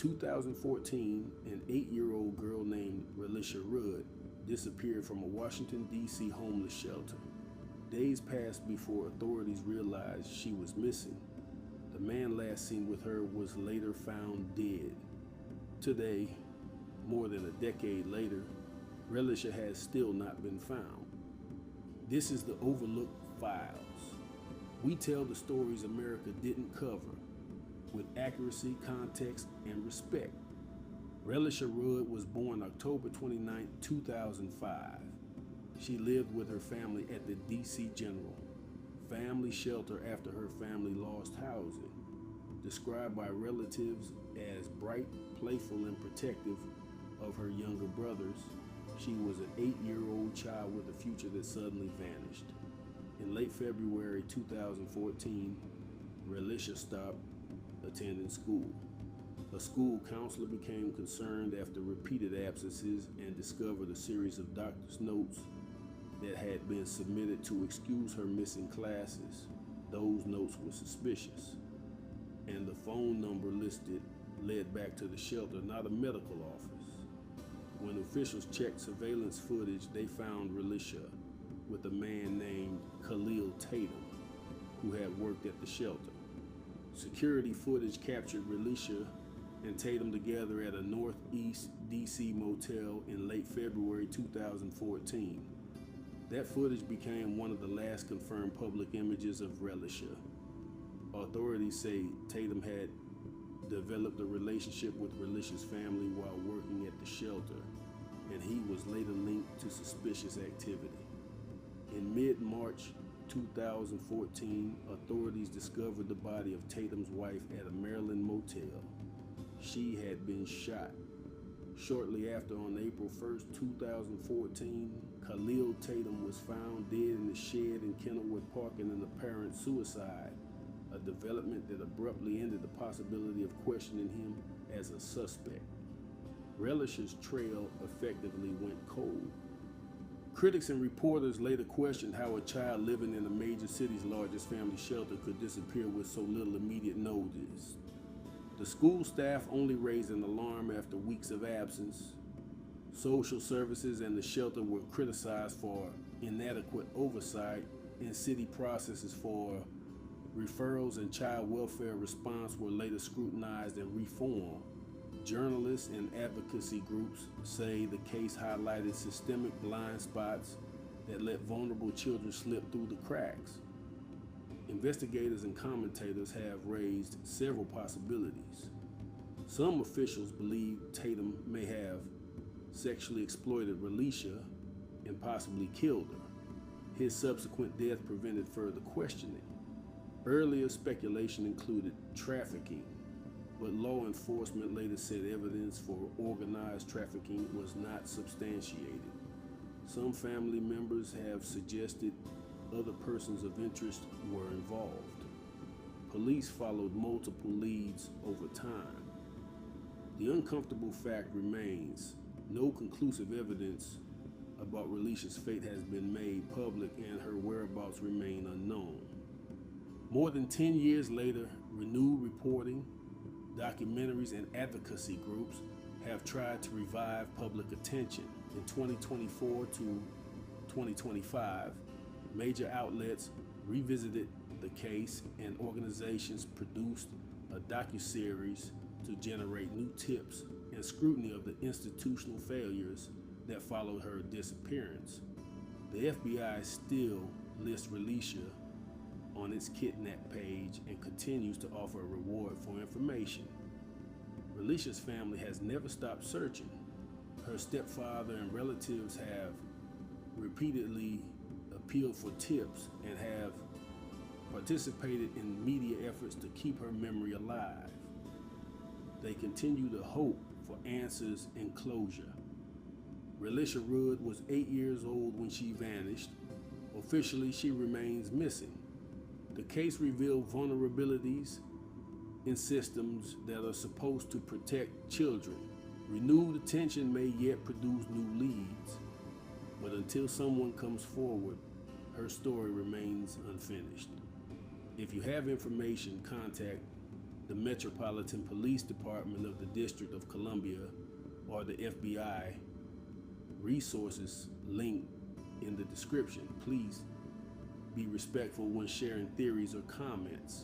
2014, an 8-year-old girl named Relisha Rudd disappeared from a Washington, D.C. homeless shelter. Days passed before authorities realized she was missing. The man last seen with her was later found dead. Today, more than a decade later, Relisha has still not been found. This is the Overlooked Files. We tell the stories America didn't cover with accuracy, context, and respect. Relisha Rudd was born October 29, 2005. She lived with her family at the D.C. General Family Shelter after her family lost housing. Described by relatives as bright, playful, and protective of her younger brothers, she was an 8-year-old child with a future that suddenly vanished. In late February 2014, Relisha stopped attending school. A school counselor became concerned after repeated absences and discovered a series of doctor's notes that had been submitted to excuse her missing classes. Those notes were suspicious, and the phone number listed led back to the shelter, not a medical office. When officials checked surveillance footage, they found Relisha with a man named Khalil Tatum, who had worked at the shelter. Security footage captured Relisha and Tatum together at a Northeast D.C. motel in late February 2014. That footage became one of the last confirmed public images of Relisha. Authorities say Tatum had developed a relationship with Relisha's family while working at the shelter, and he was later linked to suspicious activity. In mid-March 2014, authorities discovered the body of Tatum's wife at a Maryland motel. She had been shot. Shortly after, on April 1st, 2014, Khalil Tatum was found dead in the shed in Kenilworth Park in an apparent suicide, a development that abruptly ended the possibility of questioning him as a suspect. Relisha's trail effectively went cold. Critics and reporters later questioned how a child living in a major city's largest family shelter could disappear with so little immediate notice. The school staff only raised an alarm after weeks of absence. Social services and the shelter were criticized for inadequate oversight, and city processes for referrals and child welfare response were later scrutinized and reformed. Journalists and advocacy groups say the case highlighted systemic blind spots that let vulnerable children slip through the cracks. Investigators and commentators have raised several possibilities. Some officials believe Tatum may have sexually exploited Relisha and possibly killed her. His subsequent death prevented further questioning. Earlier speculation included trafficking, but law enforcement later said evidence for organized trafficking was not substantiated. Some family members have suggested other persons of interest were involved. Police followed multiple leads over time. The uncomfortable fact remains: no conclusive evidence about Relisha's fate has been made public, and her whereabouts remain unknown. More than 10 years later, renewed reporting, documentaries, and advocacy groups have tried to revive public attention. In 2024 to 2025, major outlets revisited the case, and organizations produced a docuseries to generate new tips and scrutiny of the institutional failures that followed her disappearance. The FBI still lists Relisha on its kidnap page and continues to offer a reward for information. Relisha's family has never stopped searching. Her stepfather and relatives have repeatedly appealed for tips and have participated in media efforts to keep her memory alive. They continue to hope for answers and closure. Relisha Rudd was 8 years old when she vanished. Officially, she remains missing. The case revealed vulnerabilities in systems that are supposed to protect children. Renewed attention may yet produce new leads, but until someone comes forward, her story remains unfinished. If you have information, contact the Metropolitan Police Department of the District of Columbia, or the FBI. Resources linked in the description. Please be respectful when sharing theories or comments.